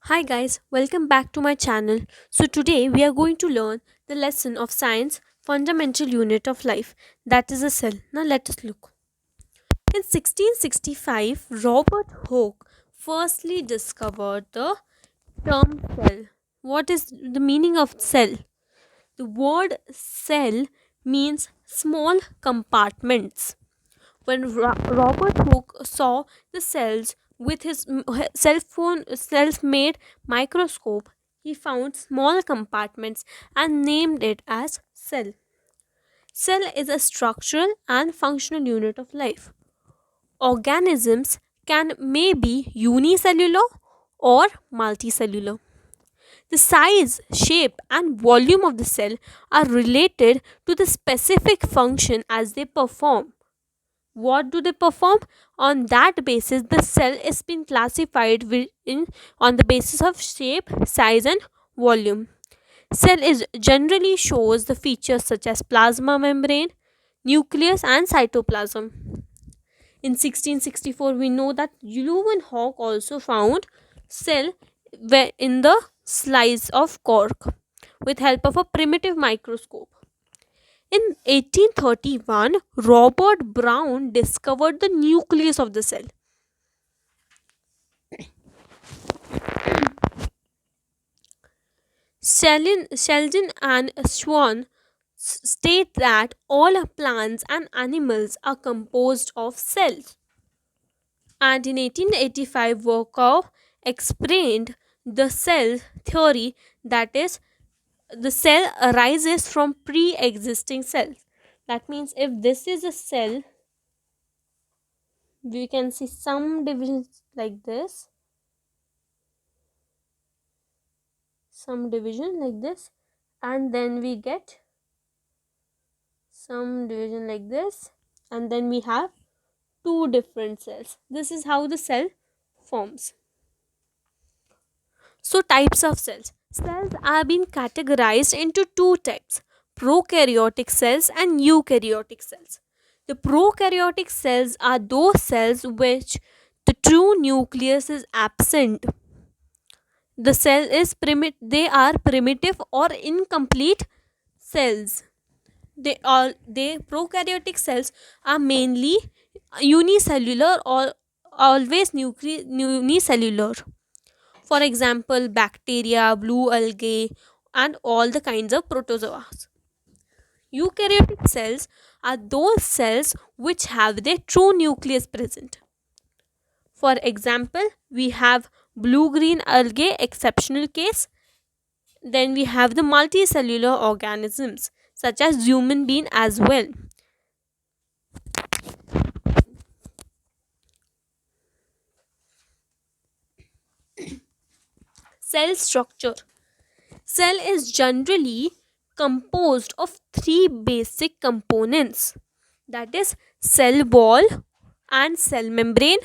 Hi guys, welcome back to my channel. So today we are going to learn the lesson of science fundamental unit of life, that is a cell. Now let us look. In 1665, Robert Hooke firstly discovered the term cell. What is the meaning of cell? The word cell means small compartments. When Robert Hooke saw the cells with his self-made microscope, he found small compartments and named it as cell. Cell is a structural and functional unit of life. Organisms can may be unicellular or multicellular. The size, shape, and volume of the cell are related to the specific function as they perform. What do they perform? On that basis, the cell is been classified on the basis of shape, size, and volume. Cell is generally shows the features such as plasma membrane, nucleus, and cytoplasm. In 1664, we know that Leeuwenhoek also found cell in the slice of cork with help of a primitive microscope. In 1831, Robert Brown discovered the nucleus of the cell. Sheldon and Schwann state that all plants and animals are composed of cells. And in 1885, Volkow explained the cell theory, that is, the cell arises from pre existing cells. That means if this is a cell, we can see some divisions like this, some division like this, and then we get some division like this, and then we have two different cells. This is how the cell forms. So types of cells are being categorized into two types: prokaryotic cells and eukaryotic cells. The prokaryotic cells are those cells which the true nucleus is absent. The cell is they are primitive or incomplete cells. They prokaryotic cells are mainly unicellular or always unicellular. For example, bacteria, blue algae, and all the kinds of protozoas. Eukaryotic cells are those cells which have their true nucleus present. For example, we have blue green algae, exceptional case. Then we have the multicellular organisms such as human being as well. Cell structure. Cell is generally composed of three basic components, that is cell wall and cell membrane,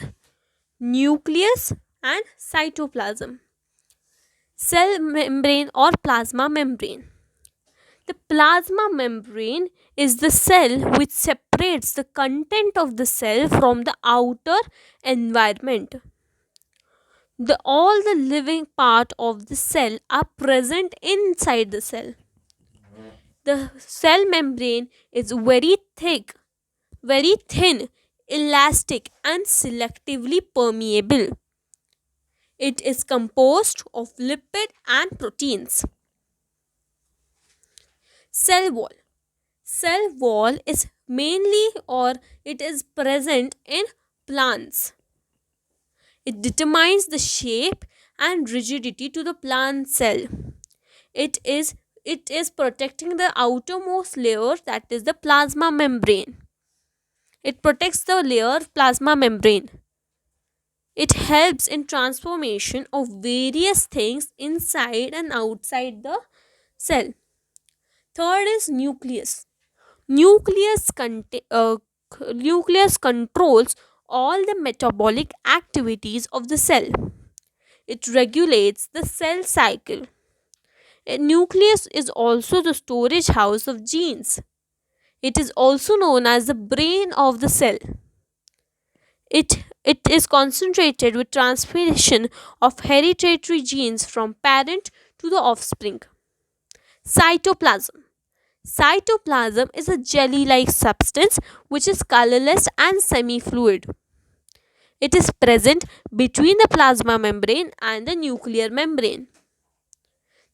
nucleus, and cytoplasm. Cell membrane or plasma membrane. The plasma membrane is the cell which separates the content of the cell from the outer environment. All the living part of the cell are present inside the cell. The cell membrane is very thick, very thin, elastic, and selectively permeable. It is composed of lipid and proteins. Cell wall. Cell wall is mainly or it is present in plants. It determines the shape and rigidity to the plant cell. It is it is protecting the outermost layer, that is the plasma membrane. It protects the layer plasma membrane. It helps in transformation of various things inside and outside the cell. Third is nucleus. Nucleus, nucleus controls all the metabolic activities of the cell. It regulates the cell cycle. A nucleus is also the storage house of genes. It is also known as the brain of the cell. It is concentrated with transmission of hereditary genes from parent to the offspring. Cytoplasm. Cytoplasm is a jelly like substance which is colorless and semi fluid. It is present between the plasma membrane and the nuclear membrane.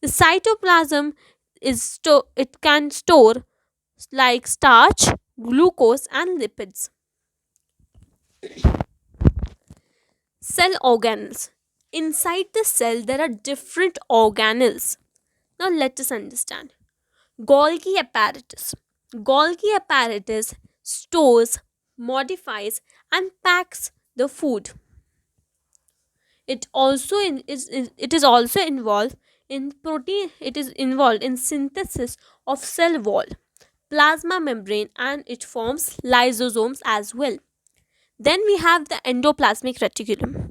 The cytoplasm it can store like starch, glucose, and lipids. Cell organelles. Inside the cell, there are different organelles. Now, let us understand. Golgi apparatus. Golgi apparatus stores, modifies, and packs the food. It is also involved in protein. It is involved in synthesis of cell wall, plasma membrane, and it forms lysosomes as well. Then we have the endoplasmic reticulum.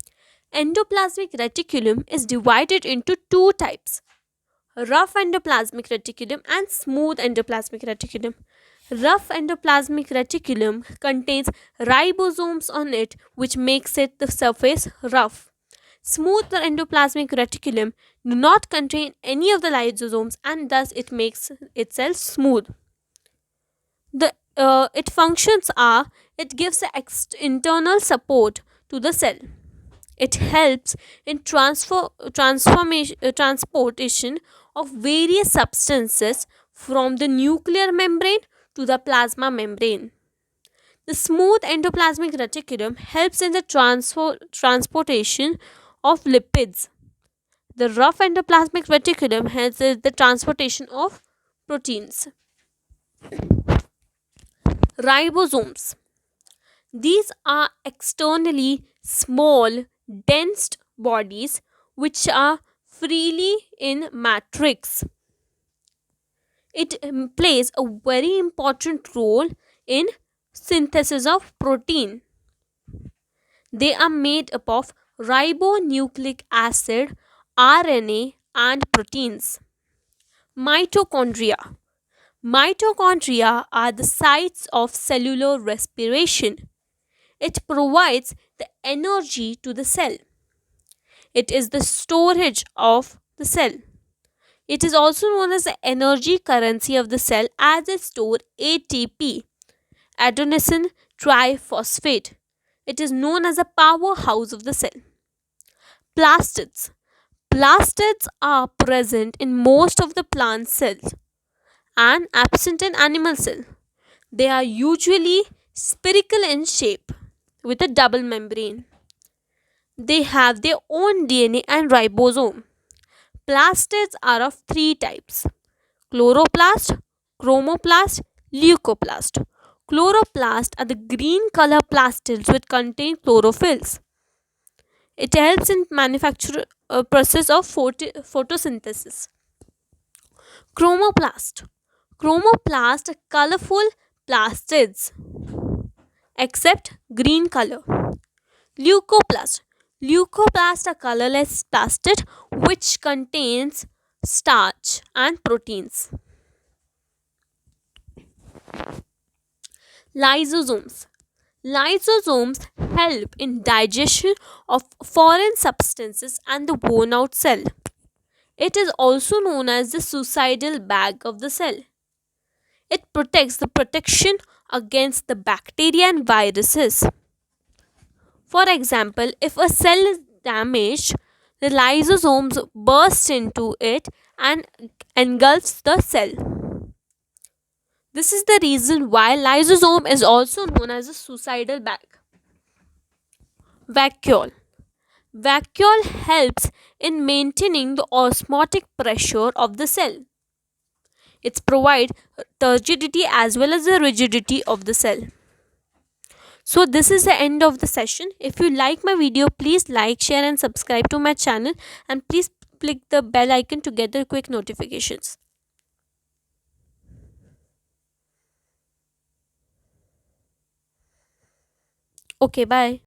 Endoplasmic reticulum is divided into two types: rough endoplasmic reticulum and smooth endoplasmic reticulum. Rough endoplasmic reticulum contains ribosomes on it, which makes it the surface rough. Smooth endoplasmic reticulum do not contain any of the lysosomes and thus it makes itself smooth. The Its functions are: it gives the internal support to the cell. It helps in transportation of various substances from the nuclear membrane to the plasma membrane. The smooth endoplasmic reticulum helps in the transportation of lipids. The rough endoplasmic reticulum helps in the transportation of proteins. Ribosomes. These are externally small, dense bodies which are freely in matrix. It plays a very important role in synthesis of protein. They are made up of ribonucleic acid, RNA, and proteins. Mitochondria. Mitochondria are the sites of cellular respiration. It provides the energy to the cell. It is the storage of the cell. It is also known as the energy currency of the cell as it stores ATP, adenosine triphosphate. It is known as a powerhouse of the cell. Plastids. Plastids are present in most of the plant cells and absent in animal cells. They are usually spherical in shape with a double membrane. They have their own DNA and ribosome. Plastids are of three types: chloroplast, chromoplast, leucoplast. Chloroplast are the green color plastids which contain chlorophylls. It helps in manufacture process of photosynthesis. Chromoplast. Chromoplast are colorful plastids except green color. Leucoplast. Leucoplast are colorless plastid which contains starch and proteins. Lysosomes. Lysosomes help in digestion of foreign substances and the worn out cell. It is also known as the suicidal bag of the cell. It protects the protection against the bacteria and viruses. For example, if a cell is damaged, the lysosomes burst into it and engulfs the cell. This is the reason why lysosome is also known as a suicidal bag. Vacuole. Vacuole helps in maintaining the osmotic pressure of the cell. It provides turgidity as well as the rigidity of the cell. So this is the end of the session. If you like my video, please like, share and subscribe to my channel, and please click the bell icon to get the quick notifications. Okay, bye.